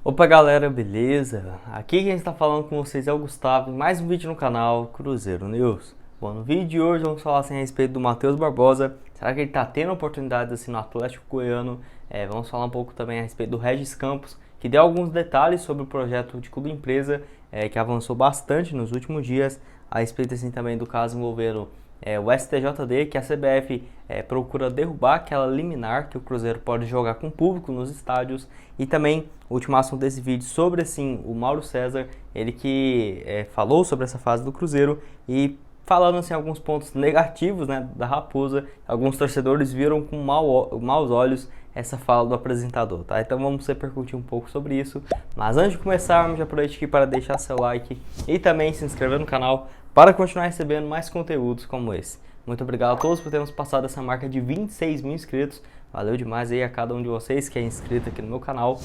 Opa galera, beleza? Aqui quem está falando com vocês é o Gustavo, em mais um vídeo no canal Cruzeiro News. Bom, no vídeo de hoje vamos falar assim, a respeito do Matheus Barbosa. Será que ele está tendo oportunidades assim no Atlético Goiano? Vamos falar um pouco também a respeito do Regis Campos, que deu alguns detalhes sobre o projeto de clube empresa, que avançou bastante nos últimos dias, a respeito assim também do caso envolvendo o STJD, que a CBF procura derrubar aquela liminar que o Cruzeiro pode jogar com público nos estádios, e também o último assunto desse vídeo sobre assim, o Mauro César, ele que falou sobre essa fase do Cruzeiro e falando assim, alguns pontos negativos, né, da Raposa. Alguns torcedores viram com maus olhos essa fala do apresentador, tá? Então vamos repercutir um pouco sobre isso. Mas antes de começarmos, já aproveite aqui para deixar seu like e também se inscrever no canal para continuar recebendo mais conteúdos como esse. Muito obrigado a todos por termos passado essa marca de 26 mil inscritos. Valeu demais aí a cada um de vocês que é inscrito aqui no meu canal.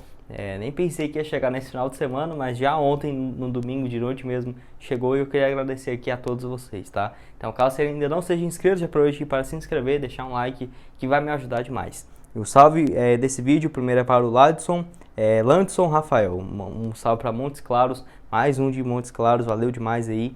Nem pensei que ia chegar nesse final de semana, mas já ontem, no domingo de noite mesmo, chegou, e eu queria agradecer aqui a todos vocês, tá? Então, caso você ainda não seja inscrito, já aproveite para se inscrever, deixar um like, que vai me ajudar demais. E o salve desse vídeo, primeiro é para o Ladson, Landson Rafael, um salve para Montes Claros, mais um de Montes Claros, valeu demais aí.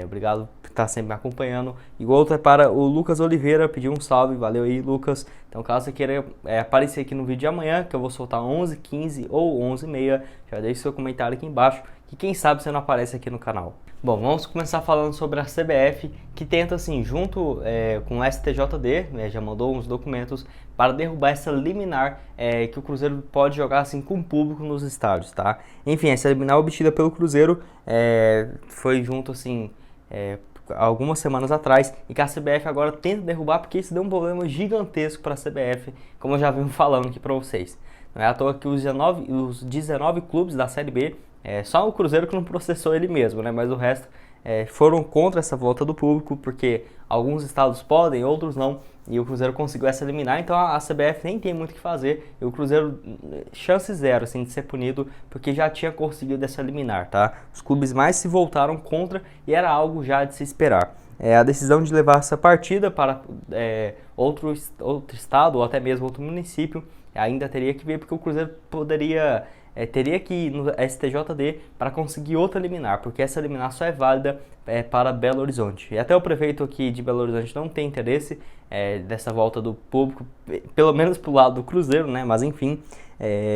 Obrigado por estar sempre me acompanhando. E o outro é para o Lucas Oliveira, pediu um salve, valeu aí, Lucas. Então, caso você queira aparecer aqui no vídeo de amanhã, que eu vou soltar 11h15 ou 11h30, já deixe seu comentário aqui embaixo, que quem sabe você não aparece aqui no canal. Bom, vamos começar falando sobre a CBF, que tenta assim, junto com o STJD, já mandou uns documentos para derrubar essa liminar que o Cruzeiro pode jogar assim com o público nos estádios, tá? Enfim, essa liminar obtida pelo Cruzeiro foi junto assim algumas semanas atrás, e que a CBF agora tenta derrubar, porque isso deu um problema gigantesco para a CBF, como eu já venho falando aqui para vocês. Não é à toa que os 19 clubes da Série B, só o Cruzeiro que não processou ele mesmo, né? Mas o resto foram contra essa volta do público, porque alguns estados podem, outros não, e o Cruzeiro conseguiu essa liminar, então a CBF nem tem muito o que fazer, e o Cruzeiro, chance zero assim, de ser punido, porque já tinha conseguido essa liminar, tá? Os clubes mais se voltaram contra, e era algo já de se esperar. A decisão de levar essa partida para outro estado, ou até mesmo outro município, ainda teria que ver, porque o Cruzeiro teria que ir no STJD para conseguir outra liminar, porque essa liminar só é válida para Belo Horizonte. E até o prefeito aqui de Belo Horizonte não tem interesse dessa volta do público, pelo menos pro lado do Cruzeiro, né? Mas enfim,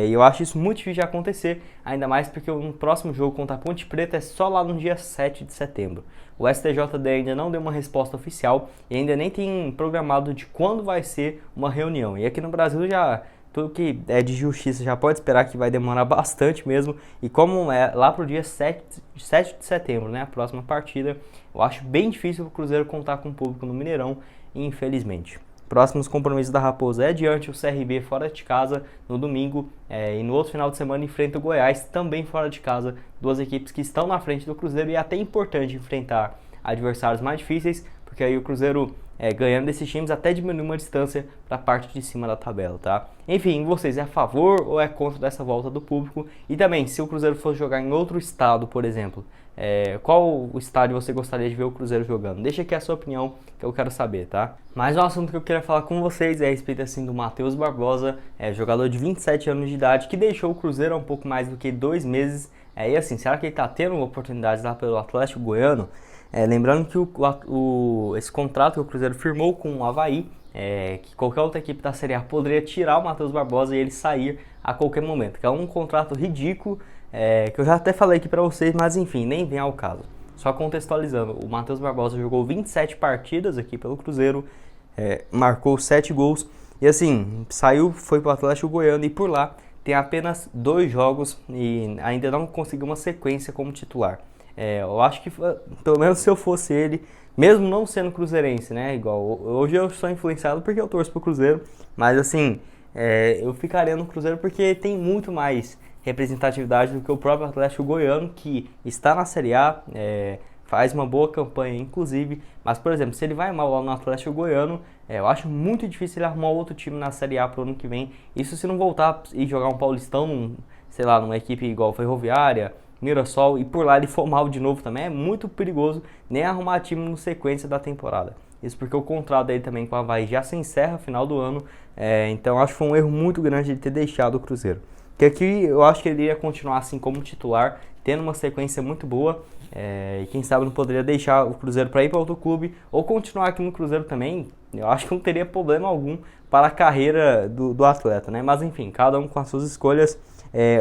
eu acho isso muito difícil de acontecer, ainda mais porque o próximo jogo contra a Ponte Preta é só lá no dia 7 de setembro. O STJD ainda não deu uma resposta oficial e ainda nem tem programado de quando vai ser uma reunião. E aqui no Brasil já tudo que é de justiça já pode esperar que vai demorar bastante mesmo. E como é lá pro dia 7 de setembro, né, a próxima partida, eu acho bem difícil o Cruzeiro contar com o público no Mineirão, infelizmente. Próximos compromissos da Raposa diante o CRB fora de casa no domingo, e no outro final de semana enfrenta o Goiás também fora de casa. Duas equipes que estão na frente do Cruzeiro, e é até importante enfrentar adversários mais difíceis, porque aí o Cruzeiro ganhando desses times até diminui uma distância para a parte de cima da tabela, tá? Enfim, vocês é a favor ou é contra dessa volta do público? E também, se o Cruzeiro fosse jogar em outro estado, por exemplo, qual o estádio você gostaria de ver o Cruzeiro jogando? Deixa aqui a sua opinião, que eu quero saber, tá? Mais um assunto que eu queria falar com vocês é a respeito assim do Matheus Barbosa, jogador de 27 anos de idade, que deixou o Cruzeiro há um pouco mais do que 2 meses. E assim, será que ele está tendo oportunidades lá pelo Atlético Goiano? Lembrando que esse contrato que o Cruzeiro firmou com o Avaí, que qualquer outra equipe da Série A poderia tirar o Matheus Barbosa e ele sair a qualquer momento, que é um contrato ridículo, que eu já até falei aqui pra vocês, mas enfim, nem vem ao caso. Só contextualizando, o Matheus Barbosa jogou 27 partidas aqui pelo Cruzeiro, marcou 7 gols, e assim, foi pro Atlético Goiano, e por lá tem apenas 2 jogos e ainda não conseguiu uma sequência como titular. Eu acho que, pelo menos se eu fosse ele, mesmo não sendo cruzeirense, né, igual, hoje eu sou influenciado porque eu torço pro Cruzeiro, mas assim, eu ficaria no Cruzeiro porque tem muito mais representatividade do que o próprio Atlético Goiano, que está na Série A, faz uma boa campanha inclusive, mas por exemplo, se ele vai mal lá no Atlético Goiano, eu acho muito difícil ele arrumar outro time na Série A pro ano que vem, isso se não voltar e jogar um Paulistão, sei lá, numa equipe igual Ferroviária, Mirassol, e por lá ele for mal de novo também, é muito perigoso nem arrumar time no sequência da temporada. Isso porque o contrato dele também com o Avaí já se encerra no final do ano, então acho que foi um erro muito grande de ter deixado o Cruzeiro. que aqui eu acho que ele iria continuar assim como titular, tendo uma sequência muito boa, e quem sabe não poderia deixar o Cruzeiro para ir para outro clube ou continuar aqui no Cruzeiro também. Eu acho que não teria problema algum para a carreira do atleta, né? Mas enfim, cada um com as suas escolhas.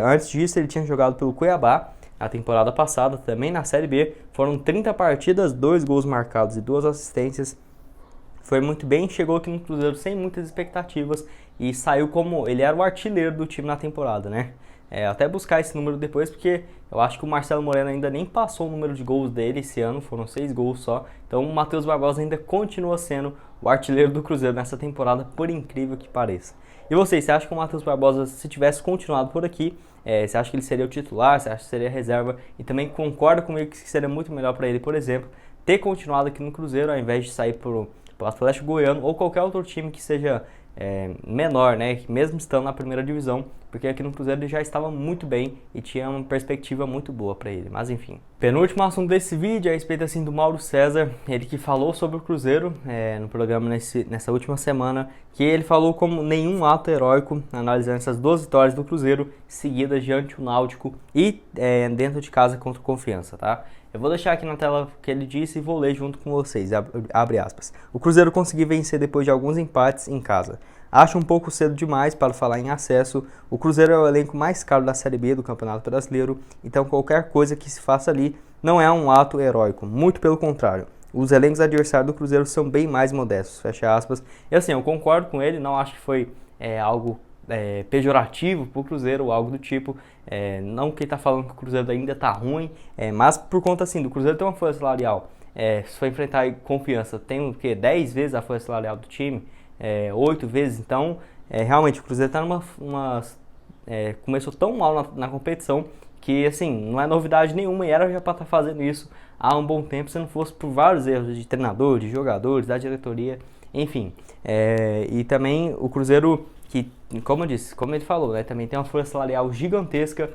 Antes disso, ele tinha jogado pelo Cuiabá a temporada passada, também na Série B. Foram 30 partidas, 2 gols marcados e 2 assistências. Foi muito bem, chegou aqui no Cruzeiro sem muitas expectativas e saiu como... Ele era o artilheiro do time na temporada, né? Até buscar esse número depois, porque eu acho que o Marcelo Moreno ainda nem passou o número de gols dele esse ano, foram 6 gols só. Então o Matheus Barbosa ainda continua sendo o artilheiro do Cruzeiro nessa temporada, por incrível que pareça. E você acha que o Matheus Barbosa, se tivesse continuado por aqui, você acha que ele seria o titular, você acha que seria a reserva? E também concorda comigo que seria muito melhor para ele, por exemplo, ter continuado aqui no Cruzeiro, ao invés de sair pro Atlético Goiano ou qualquer outro time que seja menor, né, mesmo estando na primeira divisão, porque aqui no Cruzeiro ele já estava muito bem e tinha uma perspectiva muito boa para ele, mas enfim. Penúltimo assunto desse vídeo é a respeito assim do Mauro César, ele que falou sobre o Cruzeiro no programa nessa última semana, que ele falou como nenhum ato heróico, analisando essas 2 vitórias do Cruzeiro seguidas diante do Náutico e dentro de casa contra o Confiança, tá? Eu vou deixar aqui na tela o que ele disse e vou ler junto com vocês, abre aspas. O Cruzeiro conseguiu vencer depois de alguns empates em casa. Acho um pouco cedo demais para falar em acesso. O Cruzeiro é o elenco mais caro da Série B do Campeonato Brasileiro, então qualquer coisa que se faça ali não é um ato heróico, muito pelo contrário. Os elencos adversários do Cruzeiro são bem mais modestos, fecha aspas. E assim, eu concordo com ele, não acho que foi algo pejorativo para o Cruzeiro ou algo do tipo. Não que ele está falando que o Cruzeiro ainda está ruim, mas por conta assim, do Cruzeiro tem uma folha salarial. Se for enfrentar Confiança, tem o quê? 10 vezes a folha salarial do time, 8 vezes, então realmente o Cruzeiro está começou tão mal na competição que assim, não é novidade nenhuma e era já para estar fazendo isso há um bom tempo, se não fosse por vários erros de treinador, de jogadores, da diretoria, enfim. E também o Cruzeiro, que, como eu disse, como ele falou, né, também tem uma folha salarial gigantesca,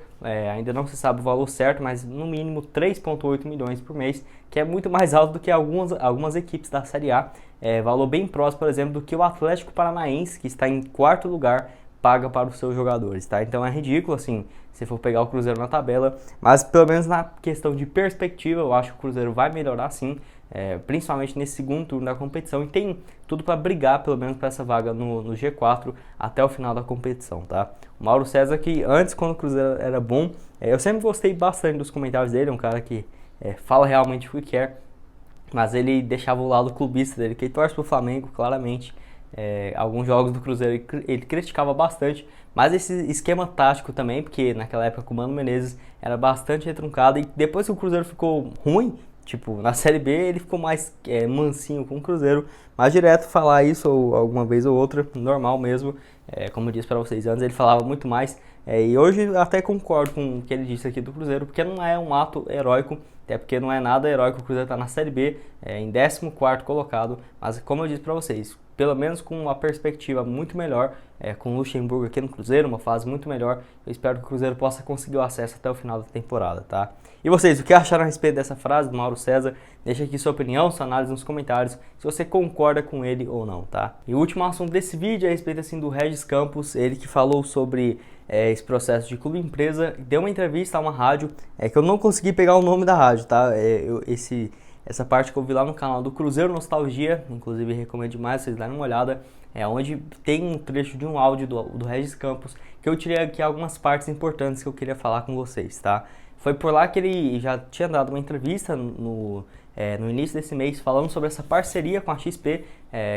ainda não se sabe o valor certo, mas no mínimo 3,8 milhões por mês, que é muito mais alto do que algumas equipes da Série A, valor bem próximo, por exemplo, do que o Atlético Paranaense, que está em 4º lugar, paga para os seus jogadores, tá? Então é ridículo, assim, se for pegar o Cruzeiro na tabela, mas pelo menos na questão de perspectiva, eu acho que o Cruzeiro vai melhorar sim, principalmente nesse segundo turno da competição, e tem tudo para brigar pelo menos para essa vaga no G4 até o final da competição, tá? O Mauro César, que antes, quando o Cruzeiro era bom, eu sempre gostei bastante dos comentários dele, é um cara que fala realmente o que quer, mas ele deixava o lado clubista dele, que ele torce pro Flamengo, claramente. Alguns jogos do Cruzeiro ele criticava bastante, mas esse esquema tático também, porque naquela época com o Mano Menezes era bastante retruncado, e depois que o Cruzeiro ficou ruim, tipo, na Série B ele ficou mais mansinho com o Cruzeiro, mas direto falar isso ou alguma vez ou outra, normal mesmo, como eu disse para vocês antes, ele falava muito mais, e hoje eu até concordo com o que ele disse aqui do Cruzeiro, porque não é um ato heróico, até porque não é nada heróico, o Cruzeiro está na Série B, em 14º colocado, mas como eu disse para vocês, pelo menos com uma perspectiva muito melhor, com o Luxemburgo aqui no Cruzeiro, uma fase muito melhor, eu espero que o Cruzeiro possa conseguir o acesso até o final da temporada, tá? E vocês, o que acharam a respeito dessa frase do Mauro César? Deixa aqui sua opinião, sua análise nos comentários, se você concorda com ele ou não, tá? E o último assunto desse vídeo é a respeito assim do Regis Campos, ele que falou sobre esse processo de clube-empresa, deu uma entrevista a uma rádio, que eu não consegui pegar o nome da rádio, tá? Essa parte que eu vi lá no canal do Cruzeiro Nostalgia, inclusive recomendo demais vocês darem uma olhada, onde tem um trecho de um áudio do Regis Campos, que eu tirei aqui algumas partes importantes que eu queria falar com vocês, tá? Foi por lá que ele já tinha dado uma entrevista no início desse mês, falando sobre essa parceria com a XP,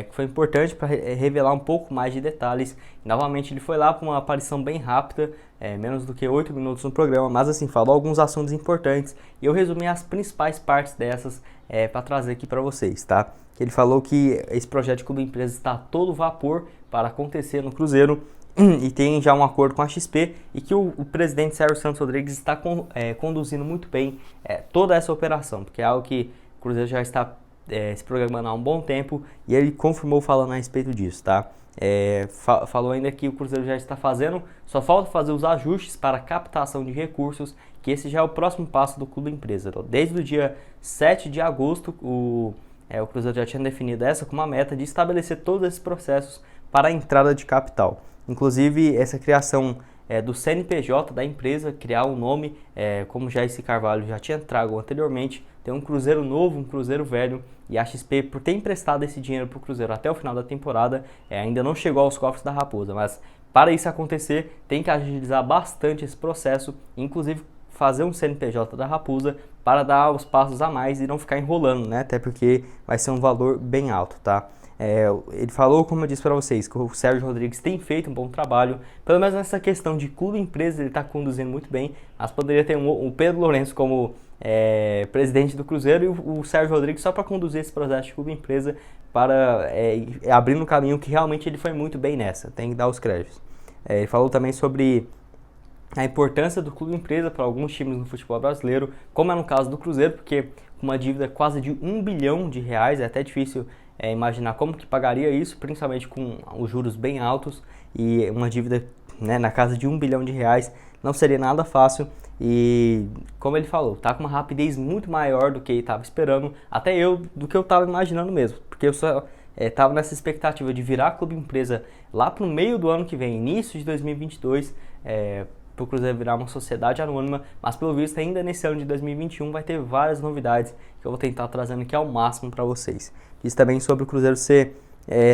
que foi importante para revelar um pouco mais de detalhes. E, novamente ele foi lá para uma aparição bem rápida, menos do que 8 minutos no programa, mas assim, falou alguns assuntos importantes, e eu resumi as principais partes dessas para trazer aqui para vocês, tá? Ele falou que esse projeto de clube empresa está a todo vapor para acontecer no Cruzeiro, e tem já um acordo com a XP, e que o presidente Sérgio Santos Rodrigues está conduzindo muito bem toda essa operação, porque é algo que o Cruzeiro já está se programando há um bom tempo, e ele confirmou falando a respeito disso, tá? Falou ainda que o Cruzeiro já está fazendo, só falta fazer os ajustes para captação de recursos, que esse já é o próximo passo do clube empresa. Então, desde o dia 7 de agosto, o Cruzeiro já tinha definido essa como uma meta de estabelecer todos esses processos para a entrada de capital. Inclusive, essa criação do CNPJ da empresa, criar um nome, como já esse Carvalho já tinha trago anteriormente. Tem um Cruzeiro novo, um Cruzeiro velho, e a XP, por ter emprestado esse dinheiro para o Cruzeiro até o final da temporada, ainda não chegou aos cofres da Raposa, mas para isso acontecer, tem que agilizar bastante esse processo, inclusive fazer um CNPJ da Raposa para dar os passos a mais e não ficar enrolando, né? Até porque vai ser um valor bem alto, tá? Ele falou, como eu disse para vocês, que o Sérgio Rodrigues tem feito um bom trabalho, pelo menos nessa questão de clube-empresa ele está conduzindo muito bem, mas poderia ter o Pedro Lourenço como presidente do Cruzeiro e o Sérgio Rodrigues só para conduzir esse processo de clube-empresa, para abrindo um caminho que realmente ele foi muito bem nessa, tem que dar os créditos. Ele falou também sobre a importância do clube-empresa para alguns times no futebol brasileiro, como é no caso do Cruzeiro, porque com uma dívida quase de R$1 bilhão, é até difícil imaginar como que pagaria isso, principalmente com os juros bem altos, e uma dívida, né, na casa de R$1 bilhão não seria nada fácil. E como ele falou, tá com uma rapidez muito maior do que ele estava esperando, até do que eu estava imaginando mesmo, porque eu só estava nessa expectativa de virar clube-empresa lá para o meio do ano que vem, início de 2022, para o Cruzeiro virar uma sociedade anônima, mas pelo visto ainda nesse ano de 2021 vai ter várias novidades que eu vou tentar trazendo aqui ao máximo para vocês. Diz também sobre o Cruzeiro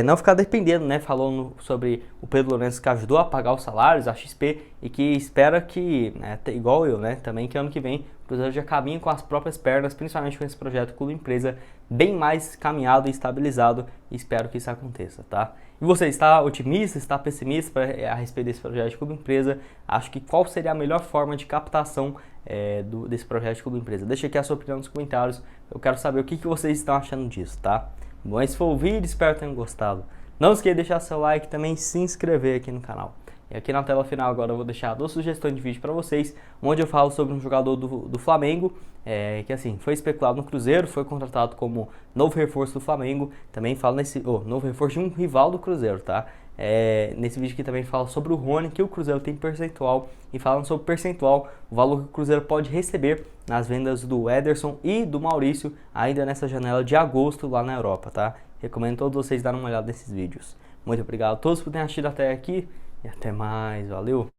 não ficar dependendo, né, falando sobre o Pedro Lourenço, que ajudou a pagar os salários, a XP, e que espera que, igual eu, né, também que ano que vem o Cruzeiro já caminhe com as próprias pernas, principalmente com esse projeto Clube Empresa bem mais caminhado e estabilizado, e espero que isso aconteça, tá? E você está otimista, está pessimista a respeito desse projeto de Clube Empresa? Acho que qual seria a melhor forma de captação desse projeto de Clube Empresa? Deixa aqui a sua opinião nos comentários, eu quero saber o que vocês estão achando disso, tá? Bom, esse foi o vídeo, espero que tenham gostado. Não esqueça de deixar seu like e também se inscrever aqui no canal. E aqui na tela final agora eu vou deixar 2 sugestões de vídeo para vocês, onde eu falo sobre um jogador do Flamengo, que assim, foi especulado no Cruzeiro, foi contratado como novo reforço do Flamengo. Também falo novo reforço de um rival do Cruzeiro, tá? Nesse vídeo aqui também falo sobre o Rony, que o Cruzeiro tem percentual, e falando sobre percentual, o valor que o Cruzeiro pode receber nas vendas do Ederson e do Maurício, ainda nessa janela de agosto lá na Europa, tá? Recomendo todos vocês darem uma olhada nesses vídeos. Muito obrigado a todos por terem assistido até aqui, e até mais, valeu!